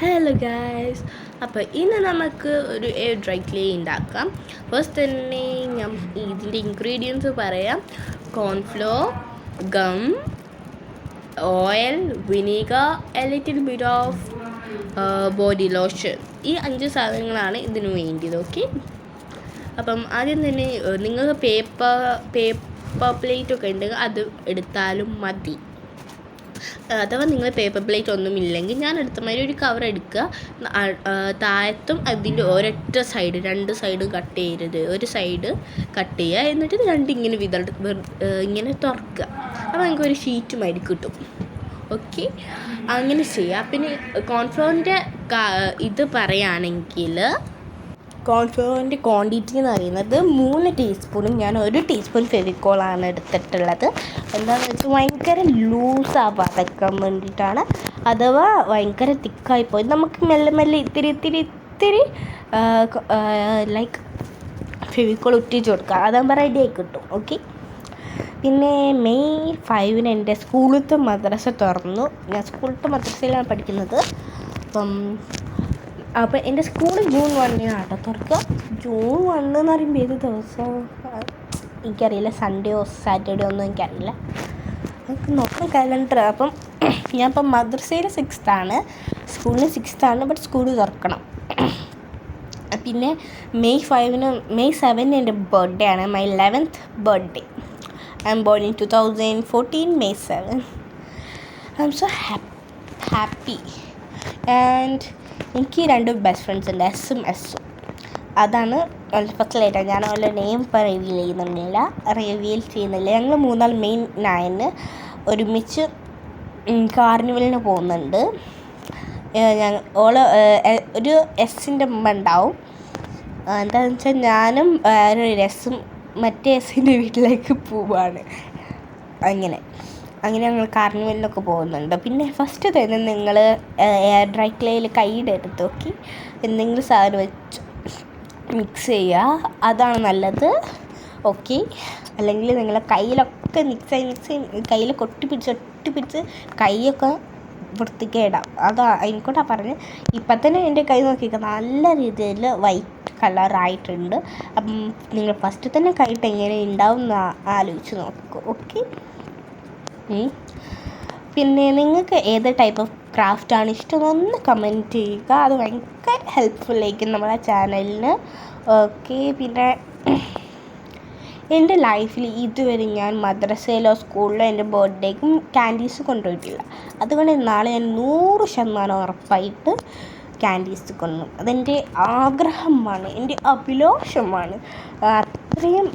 Hello guys, അപ്പോൾ ഇന്ന് നമുക്ക് ഒരു എയർ ഡ്രൈ ക്ലേ ഉണ്ടാക്കാം. ഫസ്റ്റ് തന്നെ ഞാൻ ഇതിൻ്റെ ഇൻഗ്രീഡിയൻസ് പറയാം. Cornflour, gum, oil, vinegar, A little bit of body lotion. ഈ 5 സാധനങ്ങളാണ് ഇതിന് വേണ്ടിയത്. ഓക്കെ, അപ്പം ആദ്യം തന്നെ നിങ്ങൾക്ക് പേപ്പർ പ്ലേറ്റ് ഒക്കെ ഉണ്ടെങ്കിൽ അത് എടുത്താലും മതി. അഥവാ നിങ്ങൾ പേപ്പർ പ്ലേറ്റ് ഒന്നും ഇല്ലെങ്കിൽ ഞാൻ എടുത്ത മാതിരി ഒരു കവർ എടുക്കുക. താഴത്തും അതിൻ്റെ ഒരൊറ്റ സൈഡ്, 2 സൈഡ് കട്ട് ചെയ്യരുത്. ഒരു സൈഡ് കട്ട് ചെയ്യുക, എന്നിട്ട് ഇങ്ങനെ ഇങ്ങനെ തുറക്കുക. അപ്പോൾ നമുക്ക് ഒരു ഷീറ്റ് മാതിരി കിട്ടും. ഓക്കെ, അങ്ങനെ ചെയ്യുക. പിന്നെ കോൺഫ്ലോറിൻ്റെ ഇത് പറയുകയാണെങ്കിൽ കോൺഫ്ലോറിൻ്റെ ക്വാണ്ടിറ്റി എന്ന് പറയുന്നത് 3 ടീസ്പൂണും ഞാൻ 1 ടീസ്പൂൺ ഫെവിക്കോളാണ് എടുത്തിട്ടുള്ളത്. എന്താണെന്ന് വെച്ചാൽ ഭയങ്കര ലൂസാവാതെക്കാൻ വേണ്ടിയിട്ടാണ്. അഥവാ ഭയങ്കര തിക്കായിപ്പോയി നമുക്ക് മെല്ലെ മെല്ലെ ഇത്തിരി ലൈക്ക് ഫെവിക്കോൾ ഒട്ടിച്ച് കൊടുക്കുക. അതാകുമ്പോൾ റെഡി ആയി കിട്ടും. ഓക്കെ, പിന്നെ മെയ് 5 എൻ്റെ സ്കൂളിലത്തെ മദ്രസ തുറന്നു. ഞാൻ സ്കൂളിലത്തെ മദ്രസയിലാണ് പഠിക്കുന്നത്. അപ്പോൾ എൻ്റെ സ്കൂൾ ജൂൺ 1 തുറക്കുക. ജൂൺ 1 എന്ന് പറയുമ്പോൾ ഏത് ദിവസം എനിക്കറിയില്ല. സൺഡേയോ സാറ്റർഡേ ഒന്നും എനിക്കറിയില്ല. നമുക്ക് നോക്കാം കലണ്ടർ. അപ്പം ഞാനിപ്പം മദ്രസയിൽ 6th ആണ്, സ്കൂളിൽ 6th ആണ്. ബട്ട് സ്കൂൾ തുറക്കണം. പിന്നെ മെയ് 7 എൻ്റെ ബർത്ത്ഡേ ആണ്. My 11th birthday. I M born in 2014 May 7. I M so happy. And എനിക്ക് 2 ബെസ്റ്റ് ഫ്രണ്ട്സ് ഉണ്ട്, എസ്സും എസ്സും. അതാണ് ഫസ്റ്റിലായിട്ട് ഞാൻ അവരുടെ നെയിം ഇപ്പോൾ റിവീൽ ചെയ്യുന്നില്ല. ഞങ്ങൾ 3 മെയ് 9 ഒരുമിച്ച് കാർണിവലിന് പോകുന്നുണ്ട്. ഒരു എസ്സിൻ്റെ അമ്മ ഉണ്ടാവും. എന്താണെന്ന് വെച്ചാൽ ഞാനും ഒരു എസ്സും മറ്റേ എസ്സിൻ്റെ വീട്ടിലേക്ക് പോവാണ്. അങ്ങനെ ഞങ്ങൾ കാർണിവലിനൊക്കെ പോകുന്നുണ്ട്. പിന്നെ ഫസ്റ്റ് തന്നെ നിങ്ങൾ എയർ ഡ്രൈ ക്ലേയിൽ കൈയുടെ എടുത്ത് നോക്കി എന്തെങ്കിലും സാധനം വെച്ച് മിക്സ് ചെയ്യുക, അതാണ് നല്ലത്. ഓക്കെ, അല്ലെങ്കിൽ നിങ്ങളെ കയ്യിലൊക്കെ മിക്സ് കയ്യിലൊക്കെ ഒട്ടിപ്പിടിച്ച് കൈയൊക്കെ വൃത്തിക്കേടാം. എനിക്കോട്ടാണ് പറഞ്ഞത്. ഇപ്പം തന്നെ എൻ്റെ കൈ നോക്കിയിട്ട് നല്ല രീതിയിൽ വൈറ്റ് കളറായിട്ടുണ്ട്. അപ്പം നിങ്ങൾ ഫസ്റ്റ് തന്നെ കൈയിട്ട് എങ്ങനെ ഉണ്ടാവും എന്ന് ആലോചിച്ച് നോക്കുക. ഓക്കെ, പിന്നെ നിങ്ങൾക്ക് ഏത് ടൈപ്പ് ഓഫ് ക്രാഫ്റ്റാണ് ഇഷ്ടം ഒന്ന് കമൻറ്റ് ചെയ്യുക. അത് ഭയങ്കര ഹെൽപ്ഫുള്ളായിരിക്കും നമ്മളെ ചാനലിന്. ഓക്കെ, പിന്നെ എൻ്റെ ലൈഫിൽ ഇതുവരെ ഞാൻ മദ്രസയിലോ സ്കൂളിലോ എൻ്റെ ബർത്ത്ഡേക്കും ക്യാൻഡീസ് കൊണ്ടുപോയിട്ടില്ല. അതുകൊണ്ട് നാളെ ഞാൻ 100% ഉറപ്പായിട്ട് ക്യാൻഡീസ് കൊണ്ടുപോകും. അതെൻ്റെ ആഗ്രഹമാണ്, എൻ്റെ അഭിലാഷമാണ്. അത്രയും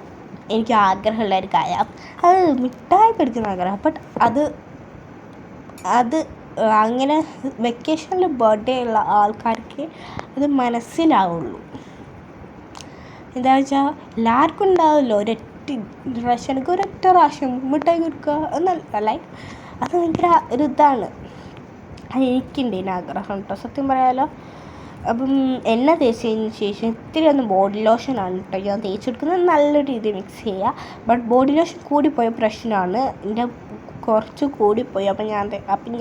എനിക്ക് ആഗ്രഹമുള്ള ഒരു കാര്യം. അത് മിഠായി പിടിക്കുന്ന ആഗ്രഹം. ബട്ട് അത് അങ്ങനെ വെക്കേഷനിൽ ബർത്ത്ഡേ ഉള്ള ആൾക്കാർക്ക് അത് മനസ്സിലാവുള്ളൂ. എന്താ വെച്ചാൽ എല്ലാവർക്കും ഉണ്ടാവുമല്ലോ ഒരൊറ്റ പ്രാവശ്യം മിഠായി കൊടുക്കുക എന്നല്ല. ലൈക്ക് അത് ഭയങ്കര ഒരു ഇതാണ്. എനിക്കുണ്ട് ഇതിന് ആഗ്രഹം കേട്ടോ, സത്യം പറയാലോ. അപ്പം എണ്ണ തേച്ചതിന് ശേഷം ഇത്തിരി ഒന്ന് ബോഡി ലോഷനാണ് കേട്ടോ ഞാൻ തേച്ചെടുക്കുന്നത്. നല്ല രീതിയിൽ മിക്സ് ചെയ്യുക. ബട്ട് ബോഡി ലോഷൻ കൂടിപ്പോയ പ്രശ്നമാണ്, എൻ്റെ കുറച്ച് കൂടിപ്പോയി. അപ്പം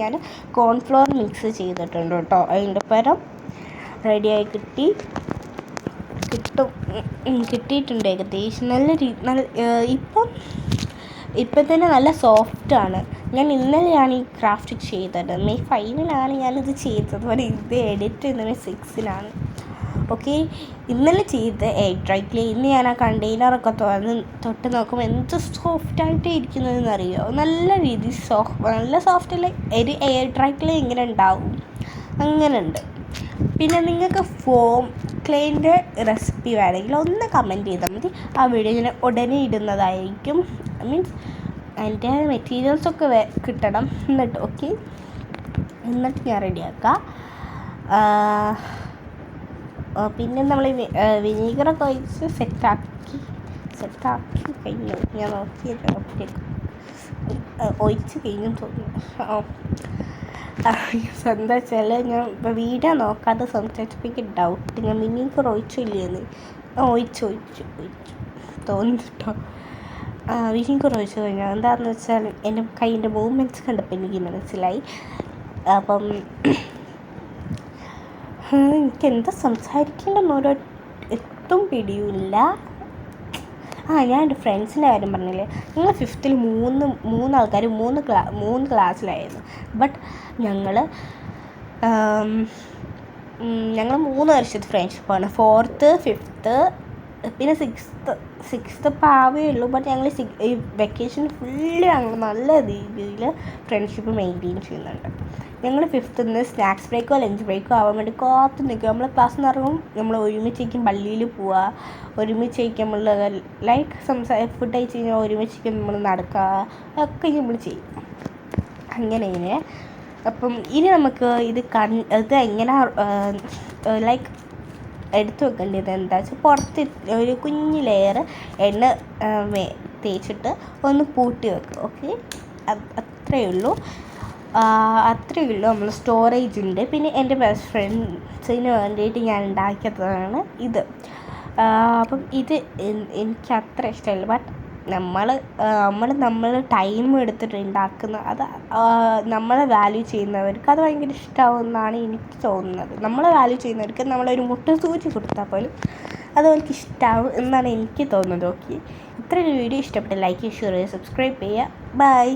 ഞാൻ കോൺഫ്ലോർ മിക്സ് ചെയ്തിട്ടുണ്ട് കേട്ടോ. അതിൻ്റെ പകരം റെഡിയായി കിട്ടിയിട്ടുണ്ട് ഏകദേശം. ഇപ്പം തന്നെ നല്ല സോഫ്റ്റാണ്. ഞാൻ ഇന്നലെയാണ് ഈ ക്രാഫ്റ്റ് ചെയ്തത്. മെയ് 5 ഞാനിത് ചെയ്തത്. ഇത് എഡിറ്റ് ചെയ്യുന്നത് 6 ഓക്കെ, ഇന്നലെ ചെയ്ത് എയർ ഡ്രൈ ക്ലേ. ഇന്ന് ഞാൻ ആ കണ്ടെയ്നറൊക്കെ തൊട്ട് നോക്കുമ്പോൾ എന്ത് സോഫ്റ്റായിട്ട് ഇരിക്കുന്നതെന്ന് അറിയുമോ. നല്ല രീതിയിൽ നല്ല സോഫ്റ്റല്ല. ഒരു എയർ ഡ്രൈ ക്ലേ ഇങ്ങനെ ഉണ്ടാവും, അങ്ങനെ ഉണ്ട്. പിന്നെ നിങ്ങൾക്ക് ഫോം ക്ലേൻ്റെ റെസിപ്പി വേണമെങ്കിൽ ഒന്ന് കമൻറ്റ് ചെയ്താൽ മതി. ആ വീഡിയോ ഞാൻ ഉടനെ ഇടുന്നതായിരിക്കും. മീൻസ് അതിൻ്റെ മെറ്റീരിയൽസൊക്കെ കിട്ടണം. എന്നിട്ട് ഞാൻ റെഡിയാക്കാം. പിന്നെ നമ്മൾ വിനീഗറൊക്കെ ഒഴിച്ച് സെറ്റാക്കി കഴിഞ്ഞു. ഞാൻ നോക്കിയല്ലോ, ഒഴിച്ച് കഴിഞ്ഞു തോന്നുന്നു. എന്താ വെച്ചാൽ ഞാൻ ഇപ്പോൾ വീഡിയോ നോക്കാതെ സംസാരിച്ചപ്പോൾ എനിക്ക് ഡൗട്ട്, ഞാൻ വിനീഗർ ഒഴിച്ചില്ലേന്ന്. ഒഴിച്ചു തോന്നുന്നു കേട്ടോ. വിനീഗർ ഒഴിച്ച് കഴിഞ്ഞാൽ എന്താണെന്ന് വെച്ചാൽ എൻ്റെ കൈയിൻ്റെ മൂവ്മെൻറ്റ്സ് കണ്ടപ്പോൾ എനിക്ക് മനസ്സിലായി. അപ്പം എനിക്ക് എന്താ സംസാരിക്കേണ്ടെന്ന് എത്തും പിടിയില്ല. ഞാൻ എൻ്റെ ഫ്രണ്ട്സിൻ്റെ കാര്യം പറഞ്ഞില്ലേ, ഞങ്ങൾ 5th മൂന്നാൾക്കാർ മൂന്ന് ക്ലാസ്സിലായിരുന്നു. ബട്ട് ഞങ്ങൾ 3 വർഷത്തെ ഫ്രണ്ട്ഷിപ്പാണ്. 4th 5th പിന്നെ 6th പാവേ ഉള്ളൂ. ബട്ട് ഞങ്ങൾ ഈ വെക്കേഷൻ ഫുള്ള് ഞങ്ങൾ നല്ല രീതിയിൽ ഫ്രണ്ട്ഷിപ്പ് മെയിൻറ്റെയിൻ ചെയ്യുന്നുണ്ട്. ഞങ്ങൾ 5th സ്നാക്സ് ബ്രേക്കോ ലഞ്ച് ബ്രേക്കോ ആവാൻ വേണ്ടി കാത്തു നിൽക്കും. നമ്മൾ ക്ലാസ്സിൽ നിന്ന് ഇറങ്ങും, നമ്മൾ ഒരുമിച്ചേക്കും പള്ളിയിൽ പോവുക, ഒരുമിച്ചേക്കും നമ്മൾ ഫുഡ് കഴിച്ച് കഴിഞ്ഞാൽ ഒരുമിച്ചേക്കും നമ്മൾ നടക്കുക, ഒക്കെ നമ്മൾ ചെയ്യും. അങ്ങനെ അപ്പം ഇനി നമുക്ക് ഇത് എങ്ങനെ എടുത്തു വെക്കേണ്ടത് എന്താ വെച്ചാൽ, പുറത്ത് ഒരു കുഞ്ഞ് ലെയർ എണ്ണ തേച്ചിട്ട് ഒന്ന് പൂട്ടി വെക്കുക. ഓക്കെ, അത്രയേ ഉള്ളൂ നമ്മൾ സ്റ്റോറേജ് ഉണ്ട്. പിന്നെ എൻ്റെ ബെസ്റ്റ് ഫ്രണ്ട്സിന് വേണ്ടിയിട്ട് ഞാൻ ഉണ്ടാക്കിയതാണ് ഇത്. അപ്പം ഇത് എനിക്ക് അത്ര ഇഷ്ടമല്ല. ബട്ട് നമ്മൾ ടൈം എടുത്തിട്ട് ഉണ്ടാക്കുന്ന അത് നമ്മളെ വാല്യൂ ചെയ്യുന്നവർക്ക് അത് ഭയങ്കര ഇഷ്ടമാവുമെന്നാണ് എനിക്ക് തോന്നുന്നത്. നമ്മളെ വാല്യൂ ചെയ്യുന്നവർക്ക് നമ്മളൊരു മുട്ട സൂചി കൊടുത്താൽ പോലും അത് അവർക്ക് ഇഷ്ടമാവും എന്നാണ് എനിക്ക് തോന്നുന്നത്. ഓക്കെ, ഇത്രയൊരു വീഡിയോ ഇഷ്ടപ്പെട്ട ലൈക്ക്, ഷെയർ ചെയ്യുക, സബ്സ്ക്രൈബ് ചെയ്യുക. ബൈ.